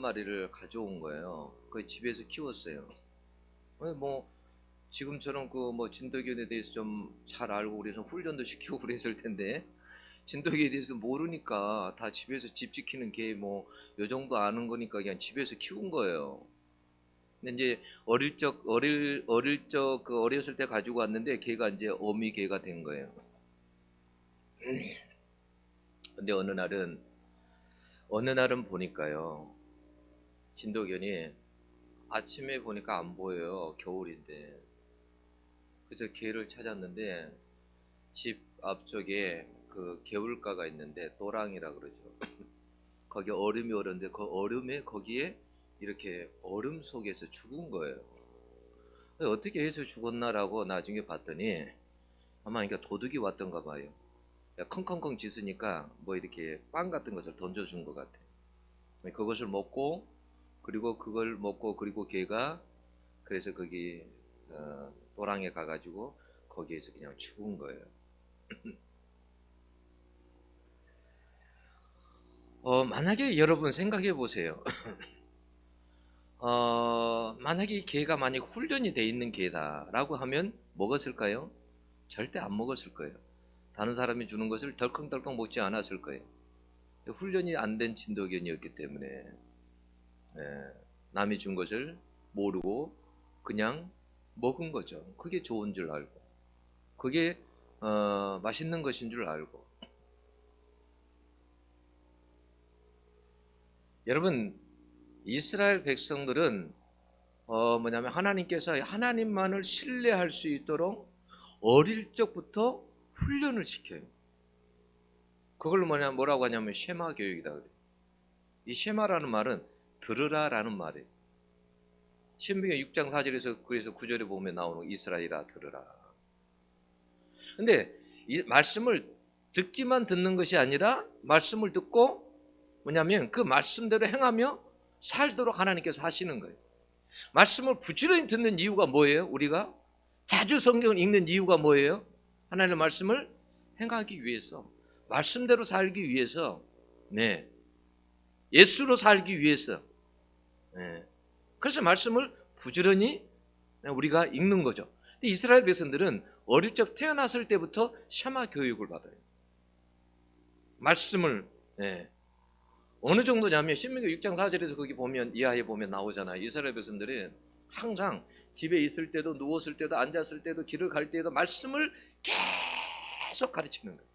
마리를 가져온 거예요. 그 집에서 키웠어요. 뭐 지금처럼 그 뭐 진돗개에 대해서 좀 잘 알고 그래서 훈련도 시키고 그랬을 텐데 진돗개에 대해서 모르니까 다 집에서 집 지키는 개 뭐 요 정도 아는 거니까 그냥 집에서 키운 거예요. 근데 이제 어렸을 때 가지고 왔는데 걔가 이제 어미 개가 된 거예요. 근데 어느 날은 보니까요. 진돗개니 아침에 보니까 안 보여요. 겨울인데. 그래서 개를 찾았는데 집 앞쪽에 그 개울가가 있는데 또랑이라 그러죠. 거기 얼음이 얼었는데 그 얼음에 거기에 이렇게 얼음 속에서 죽은 거예요. 어떻게 해서 죽었나라고 나중에 봤더니 아마 그러니까 도둑이 왔던가 봐요. 컹컹컹 짖으니까 뭐 이렇게 빵 같은 것을 던져준 것 같아. 그것을 먹고 그리고 걔가 그래서 거기 또랑에 가가지고 거기에서 그냥 죽은 거예요. 만약에 여러분 생각해 보세요. 만약에 이 개가 만약 훈련이 돼 있는 개다라고 하면 먹었을까요? 절대 안 먹었을 거예요. 다른 사람이 주는 것을 덜컹덜컹 먹지 않았을 거예요. 훈련이 안 된 진돗개였기 때문에 남이 준 것을 모르고 그냥 먹은 거죠. 그게 좋은 줄 알고 그게 맛있는 것인 줄 알고. 여러분 이스라엘 백성들은 뭐냐면 하나님께서 하나님만을 신뢰할 수 있도록 어릴 적부터 훈련을 시켜요. 그걸 뭐라고 하냐면 쉐마 교육이다 그래요. 이 쉐마라는 말은 들으라라는 말이에요. 신명기 6장 4절에서 그래서 9절에 보면 나오는 이스라엘아 들으라. 근데 이 말씀을 듣기만 듣는 것이 아니라 말씀을 듣고 뭐냐면 그 말씀대로 행하며 살도록 하나님께서 하시는 거예요. 말씀을 부지런히 듣는 이유가 뭐예요? 우리가 자주 성경을 읽는 이유가 뭐예요? 하나님의 말씀을 행하기 위해서, 말씀대로 살기 위해서, 예수로 살기 위해서. 그래서 말씀을 부지런히 우리가 읽는 거죠. 근데 이스라엘 백성들은 어릴 적 태어났을 때부터 샤마 교육을 받아요. 말씀을 어느 정도냐면 신명기 6장 4절에서 거기 보면 이하에 보면 나오잖아요. 이스라엘 백성들은 항상 집에 있을 때도 누웠을 때도 앉았을 때도 길을 갈 때도 말씀을 계속 가르치는 거예요.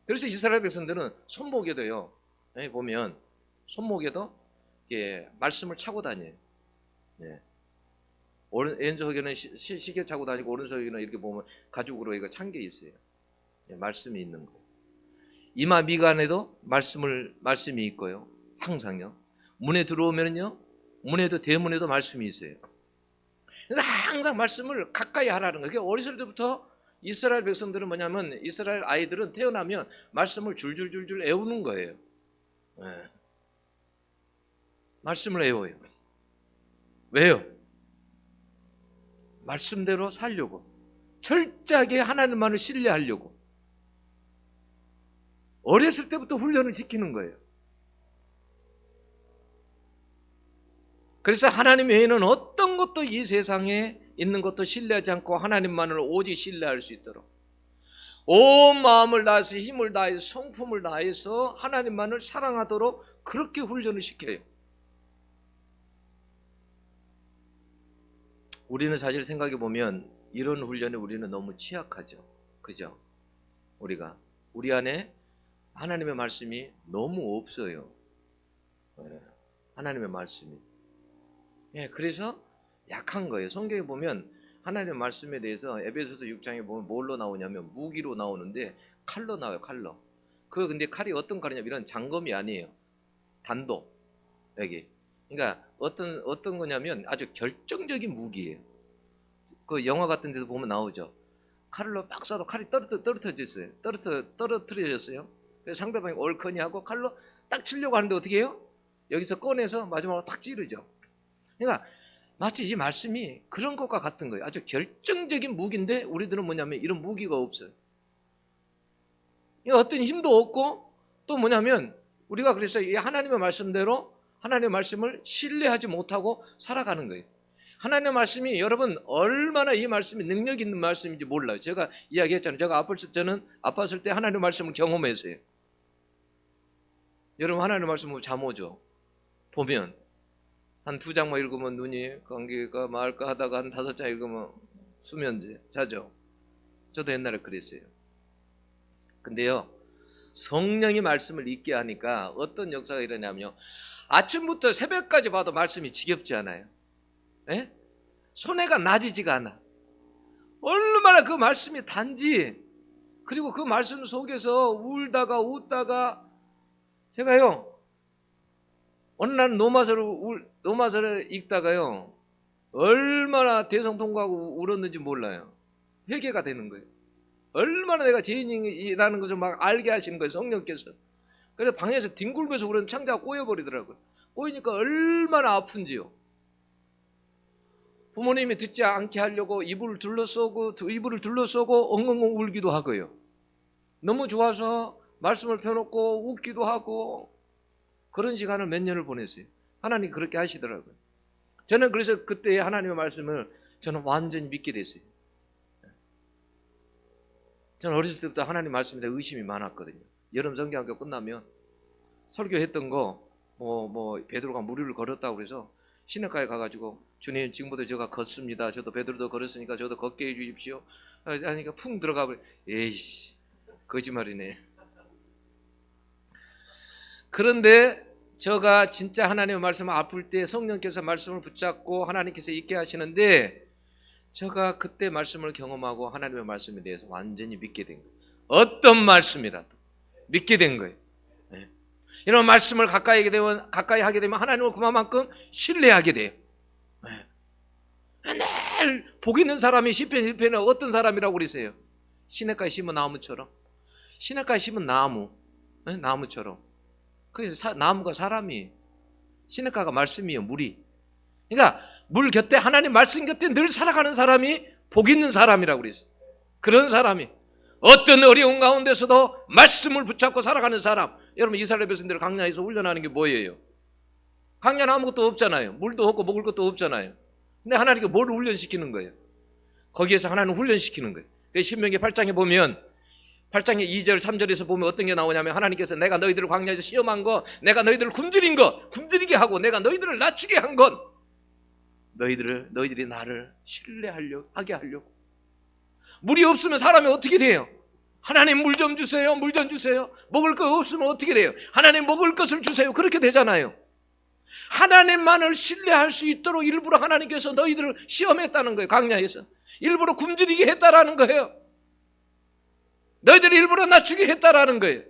그래서 이스라엘 백성들은 손목에도요. 보면 손목에도 말씀을 차고 다녀요. 왼손에는 시계 차고 다니고 오른손에는 이렇게 보면 가죽으로 이거 찬 게 있어요. 말씀이 있는 거예요. 이마 미간에도 말씀이 있고요. 항상요. 문에 들어오면요. 문에도 대문에도 말씀이 있어요. 그래서 항상 말씀을 가까이 하라는 거예요. 어렸을 때부터 이스라엘 백성들은 뭐냐면 이스라엘 아이들은 태어나면 말씀을 줄줄줄줄 외우는 거예요. 말씀을 외워요. 왜요? 말씀대로 살려고. 철저하게 하나님만을 신뢰하려고. 어렸을 때부터 훈련을 시키는 거예요. 그래서 하나님 외에는 어떤 것도 이 세상에 있는 것도 신뢰하지 않고 하나님만을 오직 신뢰할 수 있도록 온 마음을 다해서 힘을 다해서 성품을 다해서 하나님만을 사랑하도록 그렇게 훈련을 시켜요. 우리는 사실 생각해 보면 이런 훈련에 우리는 너무 취약하죠. 그죠? 우리 안에 하나님의 말씀이 너무 없어요. 하나님의 말씀이. 그래서 약한 거예요. 성경에 보면 하나님의 말씀에 대해서 에베소서 6장에 보면 뭘로 나오냐면 무기로 나오는데 칼로 나와요. 칼로. 근데 칼이 어떤 칼이냐면 이런 장검이 아니에요. 단도. 여기. 그러니까 어떤 거냐면 아주 결정적인 무기예요. 그 영화 같은 데도 보면 나오죠. 칼로 막 쏴도 칼이 떨어뜨려졌어요. 떨어뜨려졌어요. 그래서 상대방이 얼커니 하고 칼로 딱 치려고 하는데 어떻게 해요? 여기서 꺼내서 마지막으로 탁 찌르죠. 그러니까 마치 이 말씀이 그런 것과 같은 거예요. 아주 결정적인 무기인데 우리들은 뭐냐면 이런 무기가 없어요. 그러니까 어떤 힘도 없고 또 뭐냐면 우리가 그래서 이 하나님의 말씀대로 하나님의 말씀을 신뢰하지 못하고 살아가는 거예요. 하나님의 말씀이 여러분 얼마나 이 말씀이 능력 있는 말씀인지 몰라요. 제가 이야기했잖아요. 저는 아팠을 때 하나님의 말씀을 경험했어요. 여러분 하나님의 말씀을 잠 오죠. 보면 한 2장만 읽으면 눈이 감기가 말까 하다가 한 5장 읽으면 수면제 자죠. 저도 옛날에 그랬어요. 근데요, 성령이 말씀을 읽게 하니까 어떤 역사가 일어나냐면요, 아침부터 새벽까지 봐도 말씀이 지겹지 않아요. 예? 손해가 나지지가 않아. 얼마나 그 말씀이 단지, 그리고 그 말씀 속에서 울다가 웃다가, 제가요 어느 날 노마서를 읽다가요 얼마나 대성통곡하고 울었는지 몰라요. 회개가 되는 거예요. 얼마나 내가 죄인이라는 것을 막 알게 하시는 거예요, 성령께서. 그래서 방에서 뒹굴면서 울었는데 창자가 꼬여버리더라고요. 꼬이니까 얼마나 아픈지요. 부모님이 듣지 않게 하려고 이불을 둘러싸고 엉엉엉 울기도 하고요. 너무 좋아서 말씀을 펴놓고 웃기도 하고, 그런 시간을 몇 년을 보냈어요. 하나님 그렇게 하시더라고요. 저는 그래서 그때 하나님의 말씀을 저는 완전히 믿게 됐어요. 저는 어렸을 때부터 하나님 말씀에 대해 의심이 많았거든요. 여름 성경학교 끝나면 설교했던 거 베드로가 무리를 걸었다고 그래서 시내가에 가가지고 주님 지금부터 제가 걷습니다. 저도 베드로도 걸었으니까 저도 걷게 해주십시오. 하니까 풍 들어가 버려. 에이씨 거짓말이네. 그런데 제가 진짜 하나님의 말씀을 아플 때 성령께서 말씀을 붙잡고 하나님께서 있게 하시는데, 제가 그때 말씀을 경험하고 하나님의 말씀에 대해서 완전히 믿게 된 거예요. 어떤 말씀이라도 믿게 된 거예요. 네. 이런 말씀을 가까이 하게 되면 하나님을 그만큼 신뢰하게 돼요. 네. 늘 복 있는 사람이 시편 1편에 어떤 사람이라고 그러세요? 시냇가에 심은 나무처럼. 시냇가에 심은 나무, 네? 나무처럼. 그래서 나무가 사람이, 시냇가가 말씀이에요, 물이. 그러니까 물 곁에, 하나님 말씀 곁에 늘 살아가는 사람이 복 있는 사람이라고 그랬어요. 그런 사람이 어떤 어려운 가운데서도 말씀을 붙잡고 살아가는 사람. 여러분 이스라엘 백성들 광야에서 훈련하는 게 뭐예요? 광야는 아무것도 없잖아요. 물도 없고 먹을 것도 없잖아요. 근데 하나님께 뭘 훈련시키는 거예요? 거기에서 하나님은 훈련시키는 거예요. 신명기 8장에 보면 8장의 2절 3절에서 보면 어떤 게 나오냐면, 하나님께서 내가 너희들을 광야에서 시험한 거, 내가 너희들을 굶주리게 하고 내가 너희들을 낮추게 한 건 너희들이 나를 신뢰하게 하려고. 물이 없으면 사람이 어떻게 돼요? 하나님 물 좀 주세요. 물 좀 주세요. 먹을 거 없으면 어떻게 돼요? 하나님 먹을 것을 주세요. 그렇게 되잖아요. 하나님만을 신뢰할 수 있도록 일부러 하나님께서 너희들을 시험했다는 거예요. 광야에서 일부러 굶주리게 했다라는 거예요. 너희들이 일부러 낮추게 했다라는 거예요.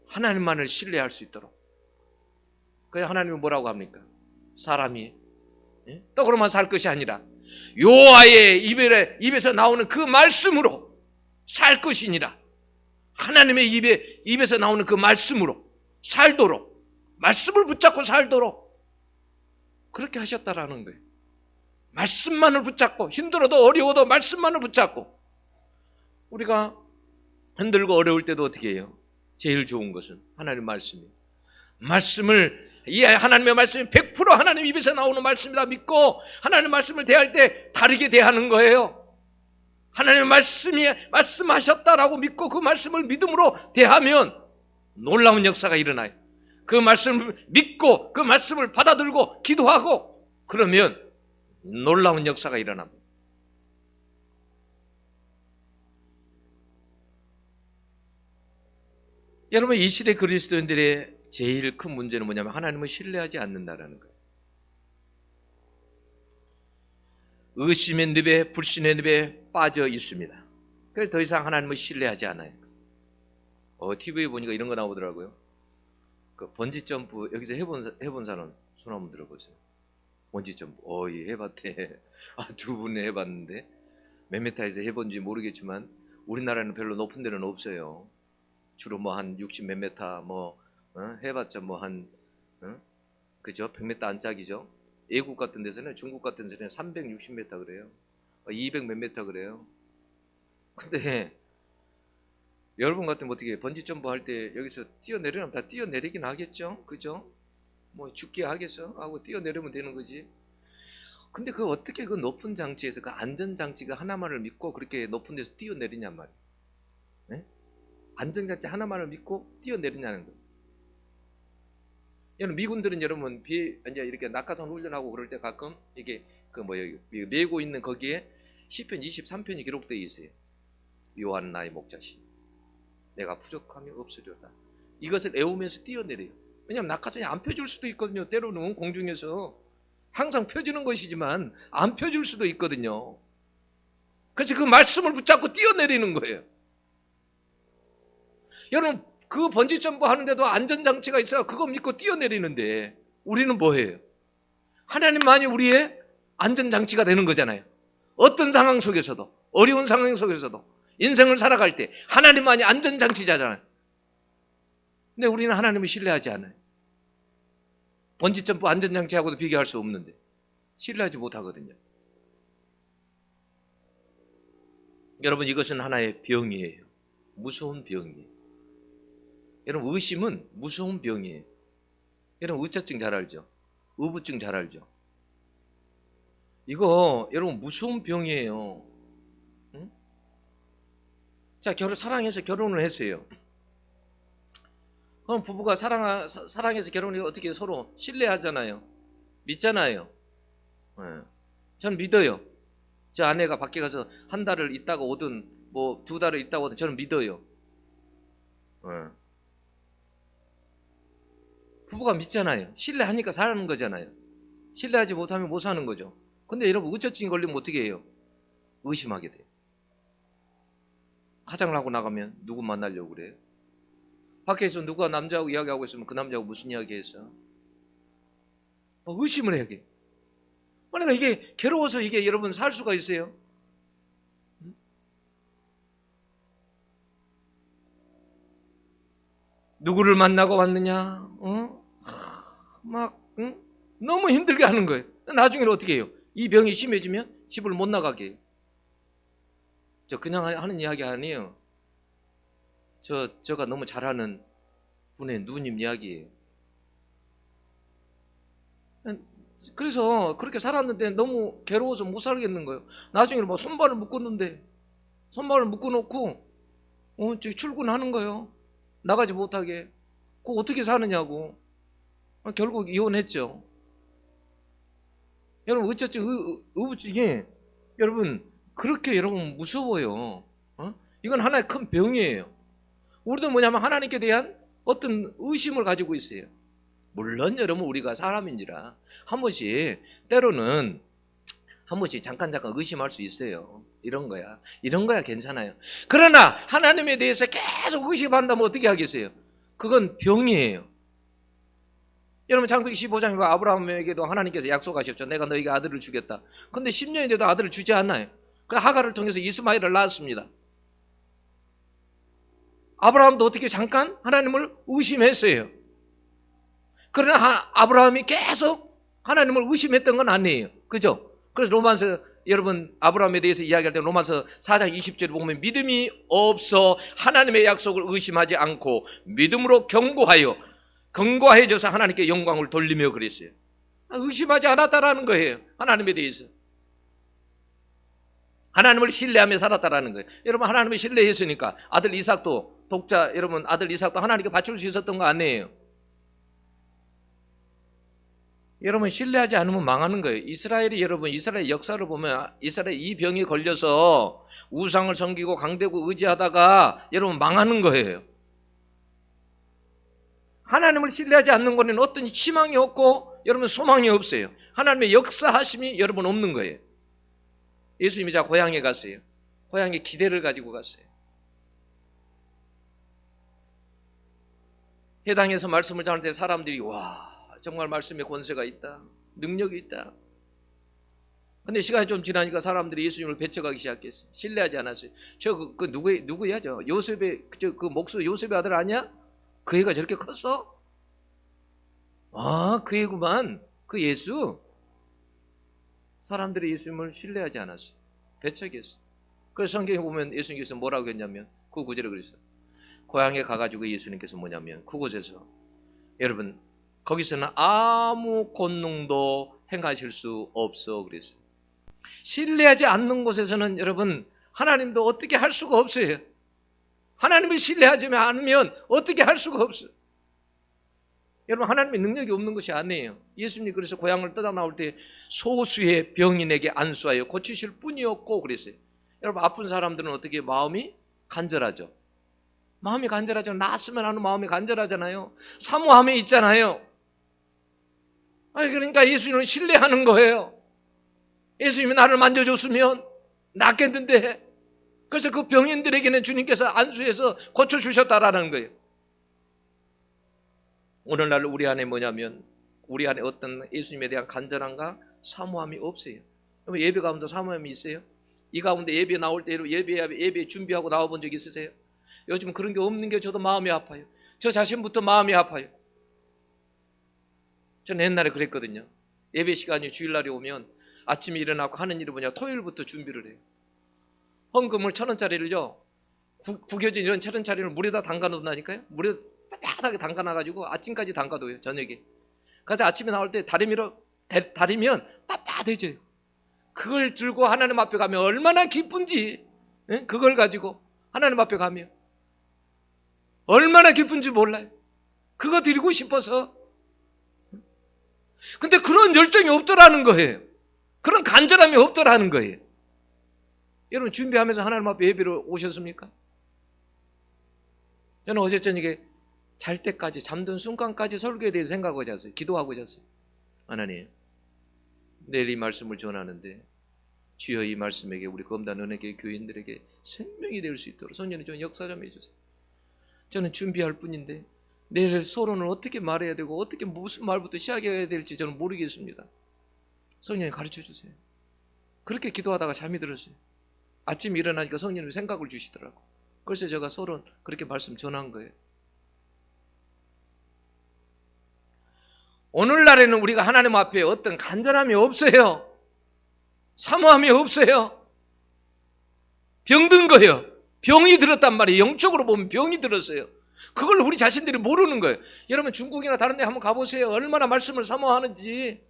하나님만을 신뢰할 수 있도록. 그래서 하나님은 뭐라고 합니까? 사람이 떡으로만 살 것이 아니라 여호와의 입에서 나오는 그 말씀으로 살 것이니라. 하나님의 입에서 나오는 그 말씀으로 살도록, 말씀을 붙잡고 살도록 그렇게 하셨다라는 거예요. 말씀만을 붙잡고, 힘들어도 어려워도 말씀만을 붙잡고. 우리가 힘들고 어려울 때도 어떻게 해요? 제일 좋은 것은 하나님의 말씀이에요. 이 하나님의 말씀이 100% 하나님 입에서 나오는 말씀이다 믿고 하나님의 말씀을 대할 때 다르게 대하는 거예요. 하나님의 말씀이 말씀하셨다라고 믿고 그 말씀을 믿음으로 대하면 놀라운 역사가 일어나요. 그 말씀을 믿고 그 말씀을 받아들고 기도하고 그러면 놀라운 역사가 일어납니다. 여러분, 이 시대 그리스도인들의 제일 큰 문제는 뭐냐면 하나님을 신뢰하지 않는다라는 거예요. 의심의 늪에, 불신의 늪에 빠져 있습니다. 그래서 더 이상 하나님을 신뢰하지 않아요. TV에 보니까 이런 거 나오더라고요. 그 번지점프 여기서 해본 사람 손 한번 들어보세요. 번지점프 해봤대. 2분 해봤는데 몇 미터에서 해본지 모르겠지만 우리나라는 별로 높은 데는 없어요. 주로 한 60 몇 미터 해봤자 그죠? 100m 안짝이죠. 외국 같은 데서는, 중국 같은 데서는 360m 그래요. 200 몇 미터 그래요. 근데 여러분 같으면 어떻게 번지 점프 할 때 여기서 뛰어내리면 다 뛰어내리긴 하겠죠, 그죠? 뭐 죽게 하겠어 하고 뛰어내리면 되는 거지. 근데 그 어떻게 그 높은 장치에서 그 안전 장치가 하나만을 믿고 그렇게 높은 데서 뛰어내리냔 말이야. 네? 안전 장치 하나만을 믿고 뛰어내리냐는 거예요. 여러분 미군들은 여러분 이제 이렇게 낙하산 훈련하고 그럴 때 가끔 이게 그 뭐야 메고 있는 거기에 시편 23편이 기록되어 있어요. 요한 나의 목자시 내가 부족함이 없으려다. 이것을 애우면서 뛰어내려요. 왜냐하면 낙하산이 안 펴줄 수도 있거든요. 때로는 공중에서 항상 펴지는 것이지만 안 펴줄 수도 있거든요. 그래서 그 말씀을 붙잡고 뛰어내리는 거예요. 여러분 그 번지 점프 하는데도 안전장치가 있어야 그거 믿고 뛰어내리는데 우리는 뭐예요? 하나님만이 우리의 안전장치가 되는 거잖아요. 어떤 상황 속에서도 어려운 상황 속에서도 인생을 살아갈 때 하나님만이 안전장치잖아요. 근데 우리는 하나님을 신뢰하지 않아요. 번지점프 안전장치하고도 비교할 수 없는데 신뢰하지 못하거든요. 여러분 이것은 하나의 병이에요. 무서운 병이에요. 여러분 의심은 무서운 병이에요. 여러분 의처증 잘 알죠? 의부증 잘 알죠? 이거 여러분 무서운 병이에요. 응? 자, 사랑해서 결혼을 했어요. 그럼 부부가 사랑해서 결혼해서 어떻게 서로 신뢰하잖아요. 믿잖아요. 네. 저는 믿어요. 저 아내가 밖에 가서 한 달을 있다가 오든 뭐 2달을 있다가 오든 저는 믿어요. 네. 부부가 믿잖아요. 신뢰하니까 사는 거잖아요. 신뢰하지 못하면 못 사는 거죠. 근데 여러분 의처증이 걸리면 어떻게 해요? 의심하게 돼요. 화장을 하고 나가면 누구 만나려고 그래요? 밖에서 누가 남자하고 이야기하고 있으면 그 남자하고 무슨 이야기했어? 의심을 해야 돼. 그러니까 이게 괴로워서 이게 여러분 살 수가 있어요? 누구를 만나고 왔느냐? 너무 힘들게 하는 거예요. 나중에는 어떻게 해요? 이 병이 심해지면 집을 못 나가게 해요. 저 그냥 하는 이야기 아니에요. 저가 너무 잘하는 분의 누님 이야기예요. 그래서 그렇게 살았는데 너무 괴로워서 못 살겠는 거예요. 나중에는 뭐 손발을 묶었는데 손발을 묶어놓고 출근하는 거예요. 나가지 못하게. 그거 어떻게 사느냐고. 결국 이혼했죠. 여러분 의처증, 의부증이 여러분 그렇게 여러분 무서워요. 이건 하나의 큰 병이에요. 우리도 뭐냐면 하나님께 대한 어떤 의심을 가지고 있어요. 물론 여러분 우리가 사람인지라 한 번씩 때로는 한 번씩 잠깐 의심할 수 있어요. 이런 거야 괜찮아요. 그러나 하나님에 대해서 계속 의심한다면 어떻게 하겠어요? 그건 병이에요. 여러분 창세기 15장에 아브라함에게도 하나님께서 약속하셨죠. 내가 너에게 아들을 주겠다. 근데 10년이 돼도 아들을 주지 않나요? 그래서 하갈을 통해서 이스마엘을 낳았습니다. 아브라함도 어떻게 잠깐 하나님을 의심했어요. 그러나 아브라함이 계속 하나님을 의심했던 건 아니에요. 그죠? 그래서 로마서 여러분 아브라함에 대해서 이야기할 때 로마서 4장 20절을 보면 믿음이 없어 하나님의 약속을 의심하지 않고 믿음으로 견고해져서 하나님께 영광을 돌리며 그랬어요. 의심하지 않았다라는 거예요. 하나님에 대해서. 하나님을 신뢰하며 살았다라는 거예요. 여러분 하나님을 신뢰했으니까 아들 이삭도 여러분 아들 이삭도 하나님께 바칠 수 있었던 거 아니에요. 여러분 신뢰하지 않으면 망하는 거예요. 이스라엘 역사를 보면 이스라엘 이 병에 걸려서 우상을 섬기고 강대국 의지하다가 여러분 망하는 거예요. 하나님을 신뢰하지 않는 거는 어떤 희망이 없고 여러분 소망이 없어요. 하나님의 역사하심이 여러분 없는 거예요. 예수님이 고향에 갔어요. 고향에 기대를 가지고 갔어요. 해당에서 말씀을 전할 때 사람들이 와 정말 말씀에 권세가 있다. 능력이 있다. 근데 시간이 좀 지나니까 사람들이 예수님을 배척하기 시작했어요. 신뢰하지 않았어요. 누구야? 요셉의 요셉의 아들 아니야? 그 애가 저렇게 컸어? 그 애구만. 그 예수. 사람들이 예수님을 신뢰하지 않았어요. 배척했어요. 그래서 성경에 보면 예수님께서 뭐라고 했냐면 그 구절에 그랬어요. 고향에 가가지고 예수님께서 뭐냐면 그곳에서 여러분 거기서는 아무 권능도 행하실 수 없어 그랬어요. 신뢰하지 않는 곳에서는 여러분 하나님도 어떻게 할 수가 없어요. 하나님을 신뢰하지 않으면 어떻게 할 수가 없어요. 여러분 하나님의 능력이 없는 것이 아니에요. 예수님이 그래서 고향을 떠나 나올 때 소수의 병인에게 안수하여 고치실 뿐이었고 그랬어요. 여러분 아픈 사람들은 어떻게 마음이 간절하죠. 마음이 간절하죠. 나았으면 하는 마음이 간절하잖아요. 사모함이 있잖아요. 그러니까 예수님을 신뢰하는 거예요. 예수님이 나를 만져줬으면 낫겠는데, 그래서 그 병인들에게는 주님께서 안수해서 고쳐주셨다라는 거예요. 오늘날 우리 안에 뭐냐면 우리 안에 어떤 예수님에 대한 간절함과 사모함이 없어요. 예배 가운데 사모함이 있어요? 이 가운데 예배 나올 때 예배 준비하고 나와본 적 있으세요? 요즘 그런 게 없는 게 저도 마음이 아파요. 저 자신부터 마음이 아파요. 저는 옛날에 그랬거든요. 예배 시간이 주일날이 오면 아침에 일어나고 하는 일이 뭐냐, 토요일부터 준비를 해요. 헌금을 1,000원짜리를요 구겨진 이런 1,000원짜리를 물에다 담가 놓는다니까요. 물에 바닥에 담가 놔가지고 아침까지 담가둬요. 저녁에. 그래서 아침에 나올 때 다리면 빳빳해져요. 그걸 들고 하나님 앞에 가면 얼마나 기쁜지, 그걸 가지고 하나님 앞에 가면 얼마나 기쁜지 몰라요. 그거 드리고 싶어서. 근데 그런 열정이 없더라는 거예요. 그런 간절함이 없더라는 거예요. 여러분 준비하면서 하나님 앞에 예배로 오셨습니까? 저는 어제 저녁에 잘 때까지, 잠든 순간까지 설교에 대해서 생각하고 잤어요. 기도하고 잤어요. 하나님, 내일 이 말씀을 전하는데 주여 이 말씀에게 우리 검단 은혜교회 교인들에게 생명이 될 수 있도록 성령님 좀 역사 좀 해주세요. 저는 준비할 뿐인데 내일 서론을 어떻게 말해야 되고 어떻게 무슨 말부터 시작해야 될지 저는 모르겠습니다. 성령님 가르쳐 주세요. 그렇게 기도하다가 잠이 들었어요. 아침에 일어나니까 성령님이 생각을 주시더라고. 그래서 제가 서론 그렇게 말씀 전한 거예요. 오늘날에는 우리가 하나님 앞에 어떤 간절함이 없어요. 사모함이 없어요. 병든 거예요. 병이 들었단 말이에요. 영적으로 보면 병이 들었어요. 그걸 우리 자신들이 모르는 거예요. 여러분 중국이나 다른 데 한번 가보세요. 얼마나 말씀을 사모하는지.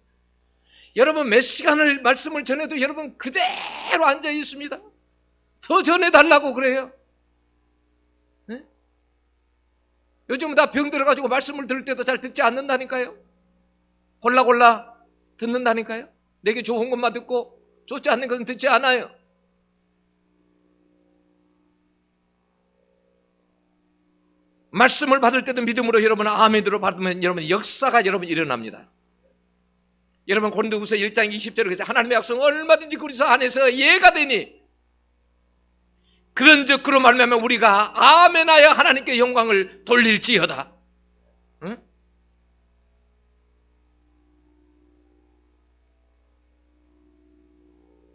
여러분 몇 시간을 말씀을 전해도 여러분 그대로 앉아 있습니다. 더 전해달라고 그래요. 네? 요즘은 다 병 들어가지고 말씀을 들을 때도 잘 듣지 않는다니까요. 골라 듣는다니까요. 내게 좋은 것만 듣고 좋지 않는 것은 듣지 않아요. 말씀을 받을 때도 믿음으로 여러분 아멘으로 받으면 여러분 역사가 여러분 일어납니다. 여러분 고린도후서 1장 20절에 그래서 하나님의 약속은 얼마든지 그리스도 안에서 예가 되니 그런즉 그로 말미암아 우리가 아멘하여 하나님께 영광을 돌릴지어다. 응?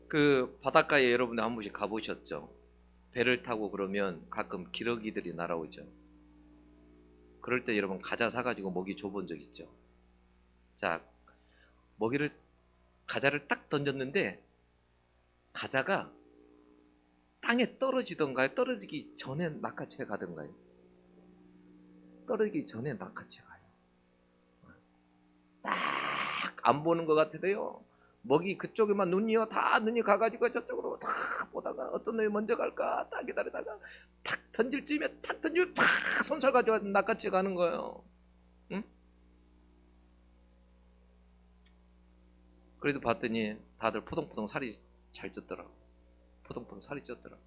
그 바닷가에 여러분들 한 번씩 가보셨죠? 배를 타고 그러면 가끔 기러기들이 날아오죠. 그럴 때 여러분 과자 사가지고 먹이 줘본 적 있죠? 자, 과자를 딱 던졌는데 과자가 땅에 떨어지던가요? 떨어지기 전에 낚아채 가던가요? 떨어지기 전에 낚아채 가요. 딱 안 보는 것 같아도요. 먹이 그쪽에만 눈이 가가지고 저쪽으로 탁 보다가 어떤 놈이 먼저 갈까 딱 기다리다가 탁 던질 쯤에 탁 던지면 탁 손살 가지고 낚아채 가는 거예요. 응? 그래도 봤더니 다들 포동포동 살이 잘 쪘더라고. 포동포동 살이 쪘더라고.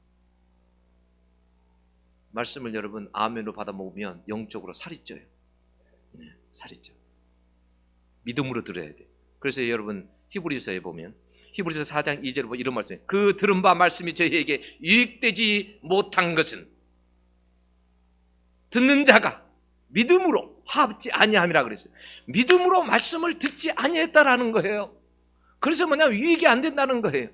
말씀을 여러분 아멘으로 받아 먹으면 영적으로 살이 쪄요. 네, 살이 쪄. 믿음으로 들어야 돼. 그래서 여러분 히브리서에 보면 히브리서 4장 2절에 보면 이런 말씀이에요. 그 들은 바 말씀이 저희에게 유익되지 못한 것은 듣는 자가 믿음으로 합지 아니함이라 그랬어요. 믿음으로 말씀을 듣지 아니했다라는 거예요. 그래서 뭐냐면 유익이 안 된다는 거예요.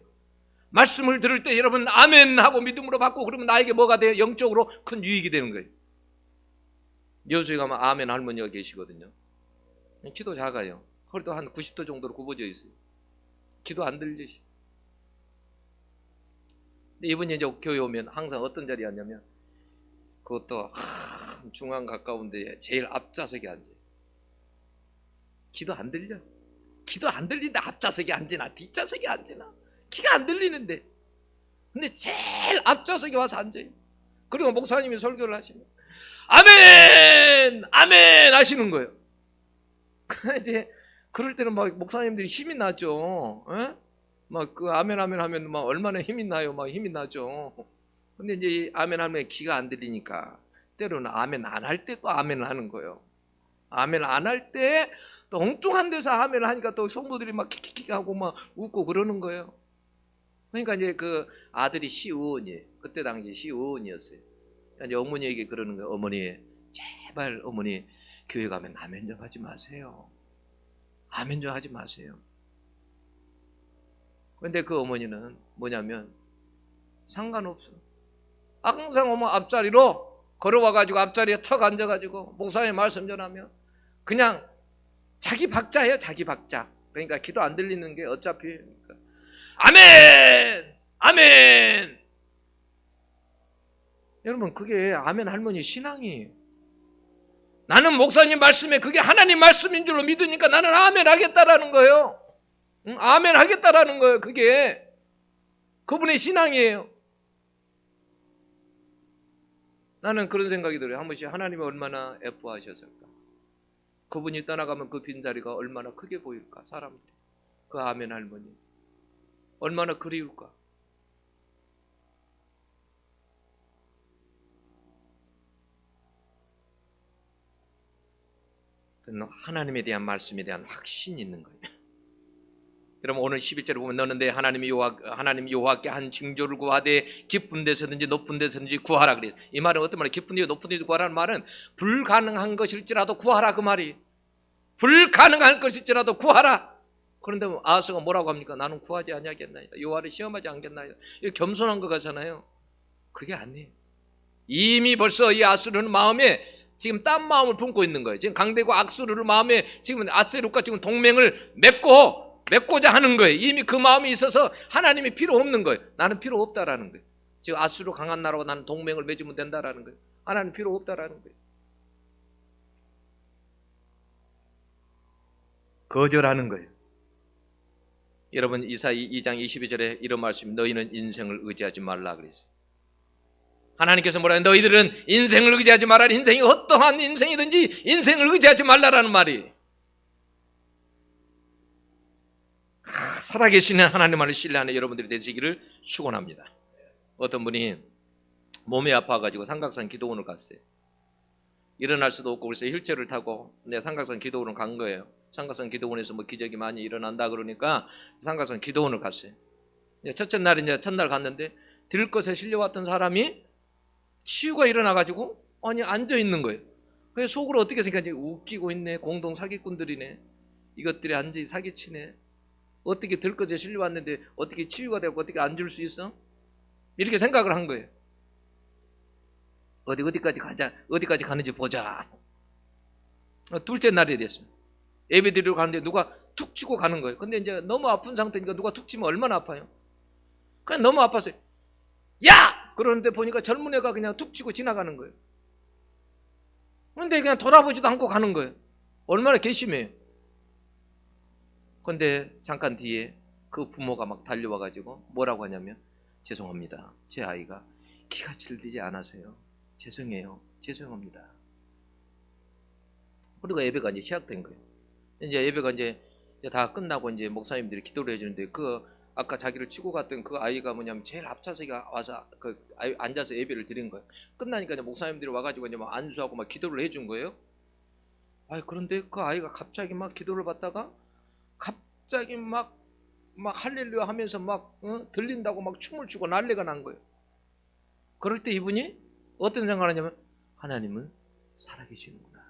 말씀을 들을 때 여러분 아멘 하고 믿음으로 받고 그러면 나에게 뭐가 돼요? 영적으로 큰 유익이 되는 거예요. 여수에 가면 아멘 할머니가 계시거든요. 키도 작아요. 허리도 한 90도 정도로 굽어져 있어요. 기도 안 들리시. 근데 이분이 이제 교회 오면 항상 어떤 자리에 앉냐면 그것도 중앙 가까운데 제일 앞좌석에 앉아요. 기도 안 들려. 기도 안 들리는데 앞좌석에 앉으나 뒷좌석에 앉으나 귀가 안 들리는데, 근데 제일 앞좌석에 와서 앉아요. 그리고 목사님이 설교를 하시면 아멘 아멘 하시는 거예요. 이제 그럴 때는 막 목사님들이 힘이 나죠. 막 그 아멘 아멘 하면 막 얼마나 힘이 나요. 막 힘이 나죠. 근데 이제 아멘 하면 귀가 안 들리니까 때로는 아멘 안 할 때 또 아멘을 하는 거예요. 아멘 안 할 때 또 엉뚱한 데서 아멘을 하니까 또 성도들이 막 킥킥킥 하고 막 웃고 그러는 거예요. 그러니까 이제 그 아들이 시의원이에요. 그때 당시 시의원이었어요. 이제 어머니에게 그러는 거예요. 어머니, 제발 어머니 교회 가면 아멘 좀 하지 마세요. 아멘 좀 하지 마세요. 그런데 그 어머니는 뭐냐면 상관없어. 항상 어머 앞자리로 걸어와가지고 앞자리에 턱 앉아가지고 목사님 말씀 전하면 그냥 자기 박자예요. 자기 박자. 그러니까 기도 안 들리는 게 어차피 그러니까 아멘 아멘. 여러분 그게 아멘 할머니 신앙이에요. 나는 목사님 말씀에 그게 하나님 말씀인 줄로 믿으니까 나는 아멘 하겠다라는 거예요. 아멘 하겠다라는 거예요. 그게 그분의 신앙이에요. 나는 그런 생각이 들어요. 한 번씩 하나님이 얼마나 예뻐하셨을까. 그분이 떠나가면 그 빈자리가 얼마나 크게 보일까. 사람들이 그 아멘 할머니 얼마나 그리울까. 하나님에 대한 말씀에 대한 확신이 있는 거예요. 여러분 오늘 11절에 보면 너는 내 하나님 여호와께 한 징조를 구하되 깊은 데서든지 높은 데서든지 구하라 그래요. 이 말은 어떤 말이에요? 깊은 데 높은 데 구하라는 말은 불가능한 것일지라도 구하라 그 말이. 불가능한 것일지라도 구하라. 그런데 아하스가 뭐라고 합니까? 나는 구하지 아니하겠나이다. 여호와를 시험하지 않겠나이다. 이거 겸손한 것 같잖아요. 그게 아니에요. 이미 벌써 이 아하스는 마음에 지금 딴 마음을 품고 있는 거예요. 지금 강대국 악수르를 마음에 지금 아스루과 지금 동맹을 맺고자 하는 거예요. 이미 그 마음이 있어서 하나님이 필요 없는 거예요. 나는 필요 없다라는 거예요. 지금 아스루 강한 나라와 나는 동맹을 맺으면 된다라는 거예요. 하나님 필요 없다라는 거예요. 거절하는 거예요. 여러분 이사야 2장 22절에 이런 말씀, 너희는 인생을 의지하지 말라 그랬어요. 하나님께서 뭐라 해요? 너희들은 인생을 의지하지 말라. 인생이 어떠한 인생이든지 인생을 의지하지 말라라는 말이. 살아계시는 하나님만을 신뢰하는 여러분들이 되시기를 축원합니다. 어떤 분이 몸이 아파가지고 삼각산 기도원을 갔어요. 일어날 수도 없고 그래서 휠체어를 타고 삼각산 기도원을 간 거예요. 삼각산 기도원에서 뭐 기적이 많이 일어난다 그러니까 삼각산 기도원을 갔어요. 첫째 날 이제 첫날 갔는데 들것에 실려왔던 사람이 치유가 일어나가지고 아니 앉아 있는 거예요. 그래서 속으로 어떻게 생각하지? 웃기고 있네. 공동 사기꾼들이네. 이것들이 앉아 사기치네. 어떻게 들것에 실려왔는데 어떻게 치유가 되고 어떻게 앉을 수 있어? 이렇게 생각을 한 거예요. 어디까지 가자. 어디까지 가는지 보자. 둘째 날이 됐어요. 예배 드리러 가는데 누가 툭 치고 가는 거예요. 근데 이제 너무 아픈 상태니까 누가 툭 치면 얼마나 아파요? 그냥 너무 아팠어요. 야! 그러는데 보니까 젊은 애가 그냥 툭 치고 지나가는 거예요. 근데 그냥 돌아보지도 않고 가는 거예요. 얼마나 괘씸해요. 근데 잠깐 뒤에 그 부모가 막 달려와가지고 뭐라고 하냐면 죄송합니다. 제 아이가 기가 질리지 않아서요. 죄송해요. 죄송합니다. 그리고 예배가 이제 시작된 거예요. 이제 예배가 이제 다 끝나고 이제 목사님들이 기도를 해주는데 그 아까 자기를 치고 갔던 그 아이가 뭐냐면 제일 앞차석에 와서 그 앉아서 예배를 드린 거예요. 끝나니까 이제 목사님들이 와가지고 이제 막 안수하고 막 기도를 해준 거예요. 그런데 그 아이가 갑자기 막 기도를 받다가 갑자기 막 할렐루야 하면서 막 들린다고 막 춤을 추고 난리가 난 거예요. 그럴 때 이분이 어떤 생각을 하냐면 하나님은 살아계시는구나.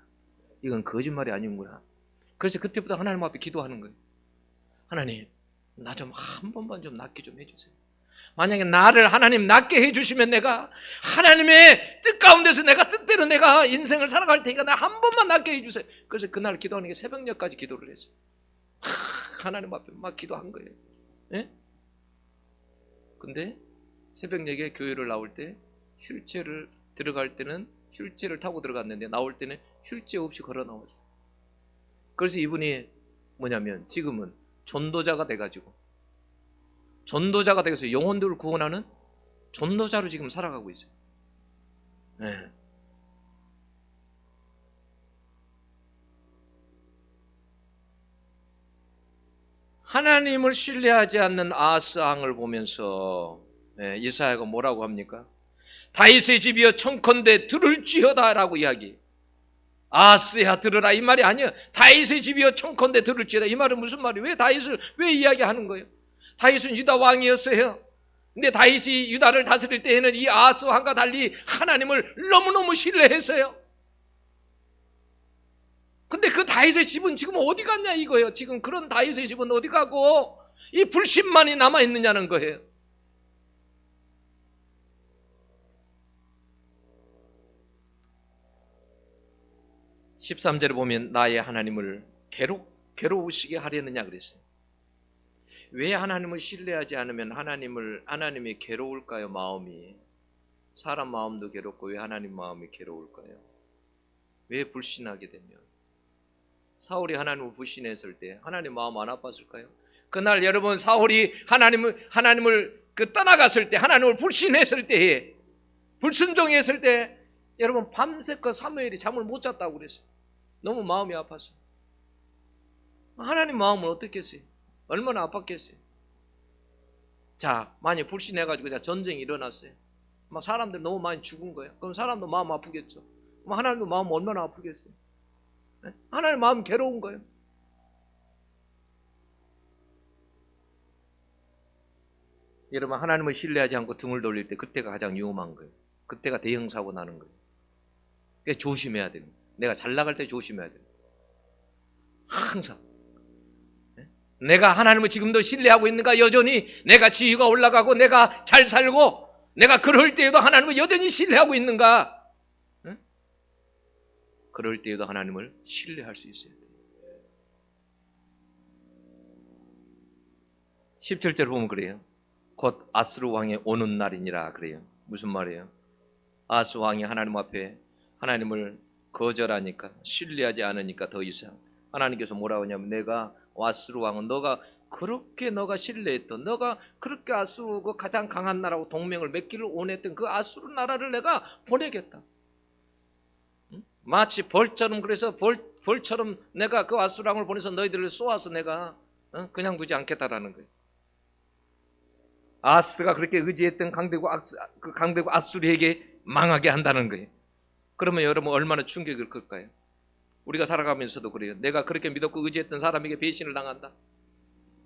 이건 거짓말이 아니구나. 그래서 그때부터 하나님 앞에 기도하는 거예요. 하나님, 나 좀 한 번만 좀 낫게 좀 해주세요. 만약에 나를 하나님 낫게 해주시면 내가 하나님의 뜻 가운데서 내가 뜻대로 내가 인생을 살아갈 테니까 나 한 번만 낫게 해주세요. 그래서 그날 기도하는 게 새벽녘까지 기도를 했어요. 하나님 앞에 막 기도한 거예요. 예? 근데 새벽녘에 교회를 나올 때 휠체어를 들어갈 때는 휠체어를 타고 들어갔는데 나올 때는 휠체어 없이 걸어 나왔어요. 그래서 이분이 뭐냐면 지금은 전도자가 돼가지고 전도자가 돼서 영혼들을 구원하는 전도자로 지금 살아가고 있어요. 네. 하나님을 신뢰하지 않는 아하스 왕을 보면서 이사야가 뭐라고 합니까? 다윗의 집이여 청컨대 들을지어다라고 이야기. 아하스야 들으라 이 말이 아니에요. 다윗의 집이여 청컨대 들을지어다 이 말은 무슨 말이에요? 왜 다윗을 왜 이야기하는 거예요? 다윗은 유다 왕이었어요. 근데 다윗이 유다를 다스릴 때에는 이 아하스 왕과 달리 하나님을 너무너무 신뢰했어요. 근데 그 다윗의 집은 지금 어디 갔냐 이거예요. 지금 그런 다윗의 집은 어디 가고 이 불신만이 남아있느냐는 거예요. (13절에) 보면 나의 하나님을 괴로우시게 하려느냐 그랬어요. 왜 하나님을 신뢰하지 않으면 하나님이 괴로울까요? 마음이 사람 마음도 괴롭고 왜 하나님 마음이 괴로울까요? 왜 불신하게 되면 사울이 하나님을 불신했을 때 하나님 마음 안 아팠을까요? 그날 여러분 사울이 하나님을 떠나갔을 때 하나님을 불신했을 때에 불순종했을 때 여러분 밤새껏 사무엘이 잠을 못 잤다고 그랬어요. 너무 마음이 아팠어요. 하나님 마음은 어떻겠어요? 얼마나 아팠겠어요? 자, 만약 불신해가지고 전쟁이 일어났어요. 막 사람들 너무 많이 죽은 거예요. 그럼 사람도 마음 아프겠죠. 그럼 하나님도 마음 얼마나 아프겠어요? 네? 하나님 마음 괴로운 거예요. 여러분 하나님을 신뢰하지 않고 등을 돌릴 때 그때가 가장 위험한 거예요. 그때가 대형 사고 나는 거예요. 그러니까 조심해야 돼요. 내가 잘 나갈 때 조심해야 돼요. 항상 내가 하나님을 지금도 신뢰하고 있는가? 여전히 내가 지위가 올라가고 내가 잘 살고 내가 그럴 때에도 하나님을 여전히 신뢰하고 있는가? 네? 그럴 때에도 하나님을 신뢰할 수 있어야 돼요. 17절 보면 그래요. 곧 아스루 왕이 오는 날이니라 그래요. 무슨 말이에요? 아스 왕이 하나님 앞에 하나님을 거절하니까 신뢰하지 않으니까 더 이상 하나님께서 뭐라고 하냐면 내가 아스루 왕은 너가 신뢰했던 너가 그렇게 아스루 그 가장 강한 나라하고 동맹을 맺기를 원했던 그 아스루 나라를 내가 보내겠다. 마치 벌처럼 그래서 벌처럼 내가 그 아스루 왕을 보내서 너희들을 쏘아서 내가 그냥 두지 않겠다라는 거예요. 아스가 그렇게 의지했던 강대국 아수르에게 망하게 한다는 거예요. 그러면 여러분 얼마나 충격을 클까요? 우리가 살아가면서도 그래요. 내가 그렇게 믿었고 의지했던 사람에게 배신을 당한다.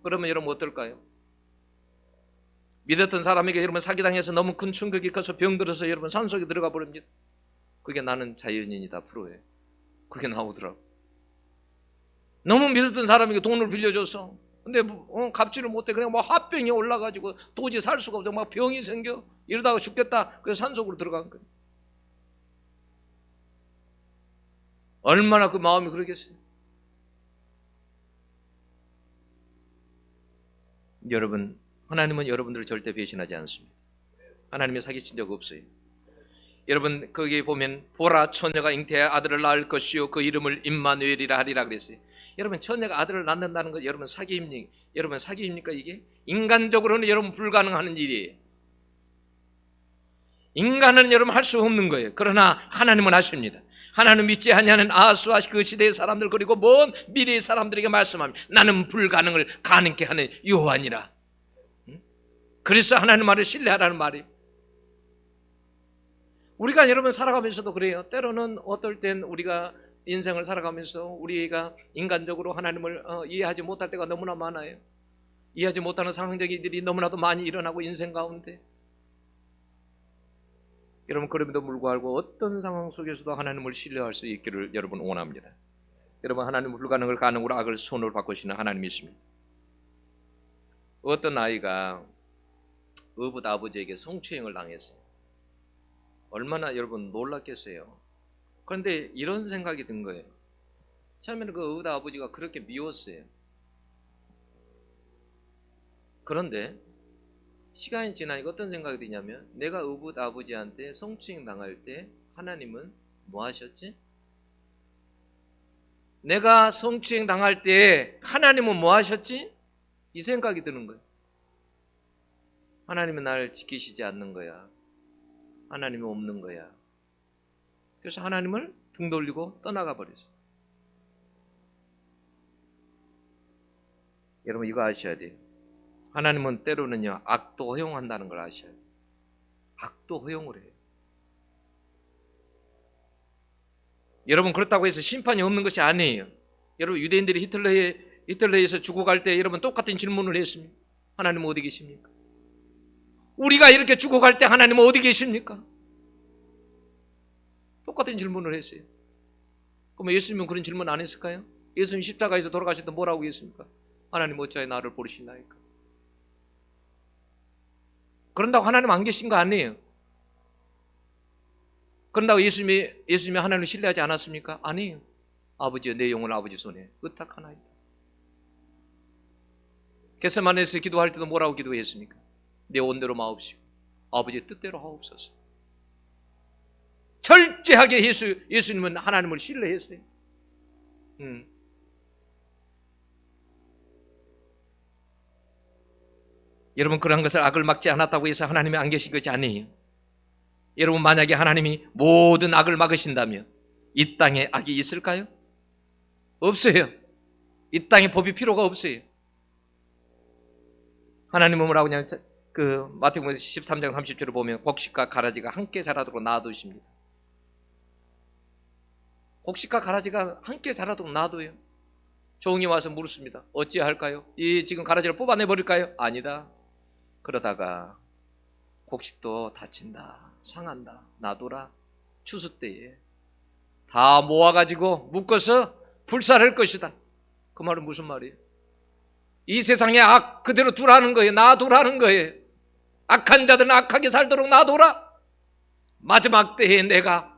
그러면 여러분 어떨까요? 믿었던 사람에게 여러분 사기당해서 너무 큰 충격이 커서 병들어서 여러분 산속에 들어가 버립니다. 그게 나는 자연인이다 프로에 그게 나오더라고. 너무 믿었던 사람에게 돈을 빌려줘서 근데 갚지를 못해. 그냥 막 화병이 올라가지고 도저히 살 수가 없어. 막 병이 생겨. 이러다가 죽겠다. 그래서 산속으로 들어간 거예요. 얼마나 그 마음이 그러겠어요. 여러분 하나님은 여러분들을 절대 배신하지 않습니다. 하나님이 사기친 적 없어요. 여러분 거기에 보면 보라 처녀가 잉태하여 아들을 낳을 것이요 그 이름을 임마누엘이라 하리라 그랬어요. 여러분 처녀가 아들을 낳는다는 거 여러분 사기입니까 이게? 인간적으로는 여러분 불가능한 일이에요. 인간은 여러분 할 수 없는 거예요. 그러나 하나님은 하십니다. 하나님 믿지 아니하는 아하스와 그 시대의 사람들 그리고 먼 미래의 사람들에게 말씀합니다. 나는 불가능을 가능케 하는 여호와니라. 그래서 하나님 말을 신뢰하라는 말이에요. 우리가 여러분 살아가면서도 그래요. 때로는 어떨 땐 우리가 인생을 살아가면서 우리가 인간적으로 하나님을 이해하지 못할 때가 너무나 많아요. 이해하지 못하는 상황적인 일들이 너무나도 많이 일어나고 인생 가운데 여러분 그럼에도 불구하고 어떤 상황 속에서도 하나님을 신뢰할 수 있기를 여러분 원합니다. 여러분 하나님 불가능을 가능으로 악을 손으로 바꾸시는 하나님이 있습니다. 어떤 아이가 어부 아버지에게 성추행을 당했어요. 얼마나 여러분 놀랐겠어요. 그런데 이런 생각이 든 거예요. 처음에는 그 어부 아버지가 그렇게 미웠어요. 그런데 시간이 지나니까 어떤 생각이 드냐면 내가 어부 아버지한테 성추행 당할 때 하나님은 뭐 하셨지? 내가 성추행 당할 때 하나님은 뭐 하셨지? 이 생각이 드는 거예요. 하나님은 나를 지키시지 않는 거야. 하나님은 없는 거야. 그래서 하나님을 등 돌리고 떠나가 버렸어요. 여러분 이거 아셔야 돼요. 하나님은 때로는요 악도 허용한다는 걸 아셔야 돼요. 악도 허용을 해요. 여러분 그렇다고 해서 심판이 없는 것이 아니에요. 여러분 유대인들이 히틀러에서 죽어갈 때 여러분 똑같은 질문을 했습니다. 하나님은 어디 계십니까? 우리가 이렇게 죽어갈 때 하나님은 어디 계십니까? 똑같은 질문을 했어요. 그럼 예수님은 그런 질문 안 했을까요? 예수님 십자가에서 돌아가실 때 뭐라고 했습니까? 하나님 어찌하여 나를 버리시나이까? 그런다고 하나님 안 계신 거 아니에요. 그런다고 예수님이 하나님을 신뢰하지 않았습니까? 아니에요. 아버지여 내 영혼을 아버지 손에 의탁하나이다. 겟세마네에서 기도할 때도 뭐라고 기도했습니까? 내 온대로 마옵시고 아버지의 뜻대로 하옵소서. 철저하게 예수님은 하나님을 신뢰했어요. 여러분 그런 것을 악을 막지 않았다고 해서 하나님이 안 계신 것이 아니에요. 여러분 만약에 하나님이 모든 악을 막으신다면 이 땅에 악이 있을까요? 없어요. 이 땅에 법이 필요가 없어요. 하나님은 뭐라고 하냐면 마태복음 13장 30절을 보면 곡식과 가라지가 함께 자라도록 놔두십니다. 곡식과 가라지가 함께 자라도록 놔둬요. 종이 와서 물었습니다. 어찌할까요? 이 지금 가라지를 뽑아내 버릴까요? 아니다. 그러다가 곡식도 다친다. 상한다. 놔둬라. 추수 때에 다 모아가지고 묶어서 불살할 것이다. 그 말은 무슨 말이에요? 이 세상에 악 그대로 두라는 거예요. 놔두라는 거예요. 악한 자들은 악하게 살도록 놔둬라. 마지막 때에 내가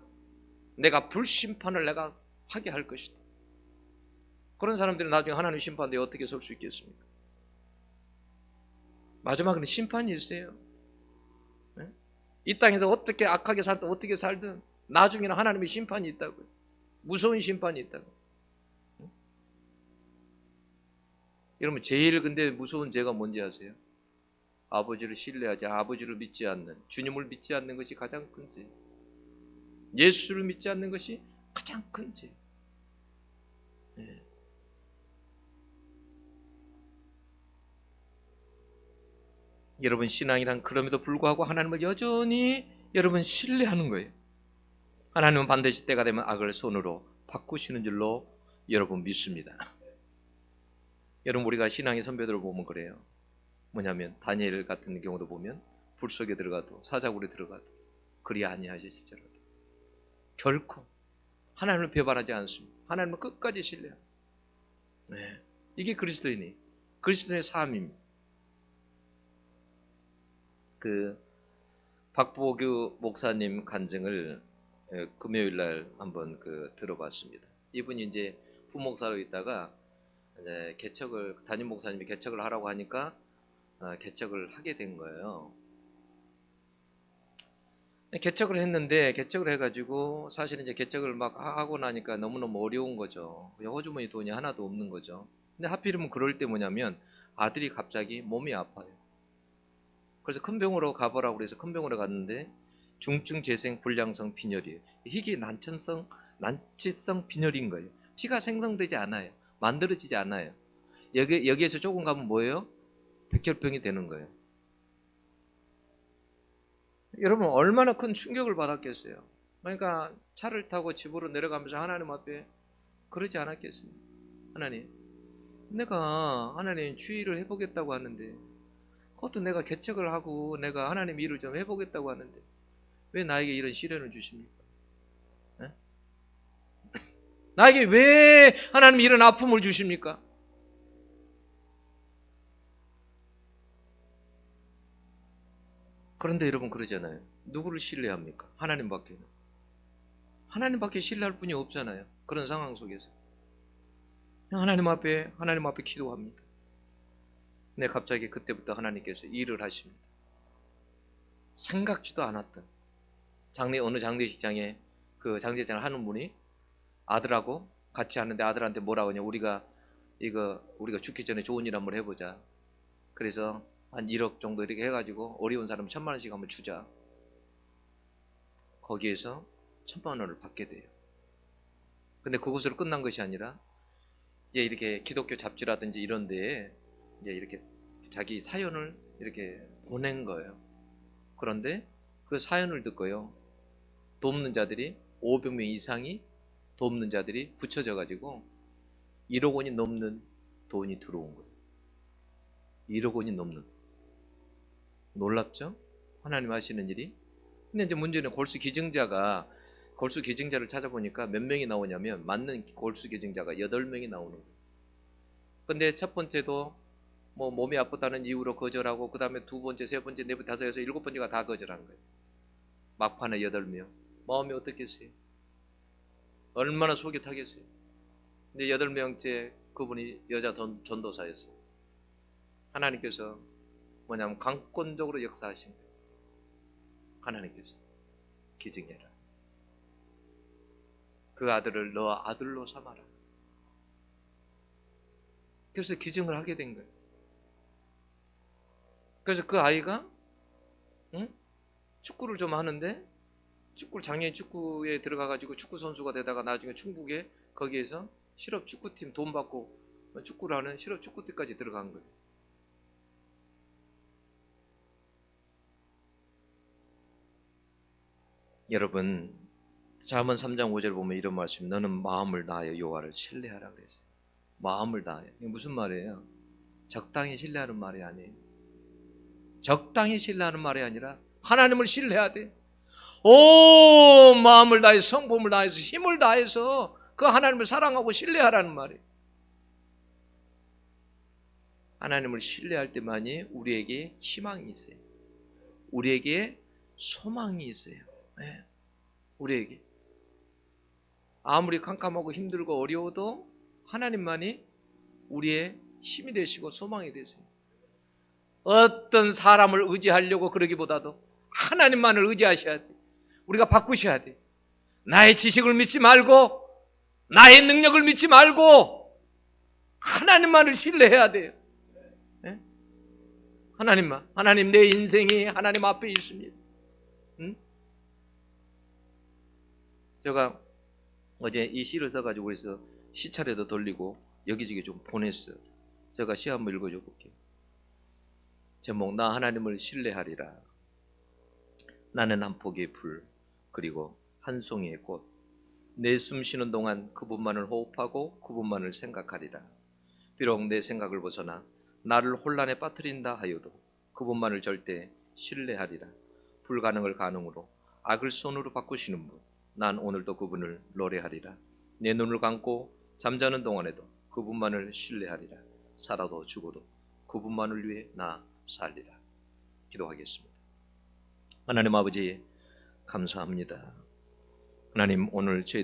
불심판을 내가 하게 할 것이다. 그런 사람들이 나중에 하나님 심판대에 어떻게 설 수 있겠습니까? 마지막에는 심판이 있어요. 네? 이 땅에서 어떻게 악하게 살든 어떻게 살든 나중에는 하나님의 심판이 있다고요. 무서운 심판이 있다고. 네? 여러분 제일 근데 무서운 죄가 뭔지 아세요? 아버지를 신뢰하지 아버지를 믿지 않는, 주님을 믿지 않는 것이 가장 큰 죄. 예수를 믿지 않는 것이 가장 큰 죄. 네. 여러분 신앙이란 그럼에도 불구하고 하나님을 여전히 여러분 신뢰하는 거예요. 하나님은 반드시 때가 되면 악을 손으로 바꾸시는 줄로 여러분 믿습니다. 여러분 우리가 신앙의 선배들을 보면 그래요. 뭐냐면 다니엘 같은 경우도 보면 불 속에 들어가도 사자굴에 들어가도 그리 아니하실지라도 결코 하나님을 배반하지 않습니다. 하나님을 끝까지 신뢰합니다. 네. 이게 그리스도인의 삶입니다. 박보규 목사님 간증을 금요일 날 한번 들어봤습니다. 이분이 이제 부목사로 있다가 이제 담임 목사님이 개척을 하라고 하니까 개척을 하게 된 거예요. 개척을 했는데 개척을 해가지고 사실은 이제 개척을 막 하고 나니까 너무너무 어려운 거죠. 호주머니 돈이 하나도 없는 거죠. 근데 하필이면 그럴 때 뭐냐면 아들이 갑자기 몸이 아파요. 그래서 큰 병으로 가보라고 그래서 큰 병으로 갔는데 중증 재생 불량성 빈혈이에요. 이게 난치성 빈혈인 거예요. 피가 생성되지 않아요. 만들어지지 않아요. 여기에서 조금 가면 뭐예요? 백혈병이 되는 거예요. 여러분 얼마나 큰 충격을 받았겠어요. 그러니까 차를 타고 집으로 내려가면서 하나님 앞에 그러지 않았겠습니까? 하나님, 내가 하나님 주의를 해보겠다고 하는데 그것도 내가 개척을 하고 내가 하나님 일을 좀 해보겠다고 하는데 왜 나에게 이런 시련을 주십니까? 네? 나에게 왜 하나님 이런 아픔을 주십니까? 그런데 여러분 그러잖아요. 누구를 신뢰합니까? 하나님밖에는. 하나님밖에 신뢰할 분이 없잖아요. 그런 상황 속에서 하나님 앞에 기도합니다. 근데 갑자기 그때부터 하나님께서 일을 하십니다. 생각지도 않았던 어느 장례식장에 그 장제장을 하는 분이 아들하고 같이 하는데 아들한테 뭐라고 하냐, 우리가 죽기 전에 좋은 일 한번 해보자. 그래서 한 1억 정도 이렇게 해가지고 어려운 사람 1,000만 원씩 한번 주자. 거기에서 1,000만 원을 받게 돼요. 근데 그것으로 끝난 것이 아니라 이제 이렇게 기독교 잡지라든지 이런 데에 이제 이렇게 자기 사연을 이렇게 보낸 거예요. 그런데 그 사연을 듣고요, 돕는 자들이 500명 이상이 돕는 자들이 붙여져 가지고 1억 원이 넘는 돈이 들어온 거예요. 1억 원이 넘는. 놀랍죠? 하나님 하시는 일이. 근데 이제 문제는 골수 기증자를 찾아보니까 몇 명이 나오냐면 맞는 골수 기증자가 8명이 나오는 거예요. 근데 첫 번째도 뭐 몸이 아프다는 이유로 거절하고, 그 다음에 두 번째, 세 번째, 네 번째, 다섯, 여섯, 7번째가 다 거절한 거예요. 막판에 8명. 마음이 어떻겠어요? 얼마나 속이 타겠어요? 근데 8명째 그분이 여자 전도사였어요. 하나님께서 뭐냐면 강권적으로 역사하신 거예요. 하나님께서 기증해라. 그 아들을 너 아들로 삼아라. 그래서 기증을 하게 된 거예요. 그래서 그 아이가 축구를 좀 하는데, 작년에 축구에 들어가가지고 축구 선수가 되다가 나중에 충북에 거기에서 실업 축구팀 돈 받고 축구를 하는 실업 축구팀까지 들어간 거예요. 여러분, 잠언 3장 5절 보면 이런 말씀, 너는 마음을 다하여 여호와를 신뢰하라 그랬어요. 마음을 다하여. 이게 무슨 말이에요? 적당히 신뢰하는 말이 아니에요. 적당히 신뢰하는 말이 아니라 하나님을 신뢰해야 돼. 오, 마음을 다해서, 성품을 다해서, 힘을 다해서 그 하나님을 사랑하고 신뢰하라는 말이에요. 하나님을 신뢰할 때만이 우리에게 희망이 있어요. 우리에게 소망이 있어요. 네. 우리에게 아무리 캄캄하고 힘들고 어려워도 하나님만이 우리의 힘이 되시고 소망이 되세요. 어떤 사람을 의지하려고 그러기보다도 하나님만을 의지하셔야 돼. 우리가 바꾸셔야 돼. 나의 지식을 믿지 말고, 나의 능력을 믿지 말고 하나님만을 신뢰해야 돼요. 네? 하나님만. 하나님, 내 인생이 하나님 앞에 있습니다. 응? 제가 어제 이 시를 써가지고 그래서 시차례도 돌리고 여기저기 좀 보냈어요. 제가 시 한번 읽어줘 볼게요. 제목, 나 하나님을 신뢰하리라. 나는 한 폭의 불, 그리고 한 송이의 꽃. 내 숨 쉬는 동안 그분만을 호흡하고 그분만을 생각하리라. 비록 내 생각을 벗어나 나를 혼란에 빠뜨린다 하여도 그분만을 절대 신뢰하리라. 불가능을 가능으로, 악을 선으로 바꾸시는 분, 난 오늘도 그분을 노래하리라. 내 눈을 감고 잠자는 동안에도 그분만을 신뢰하리라. 살아도 죽어도 그분만을 위해 나 살리라. 기도하겠습니다. 하나님 아버지, 감사합니다. 하나님, 오늘 저희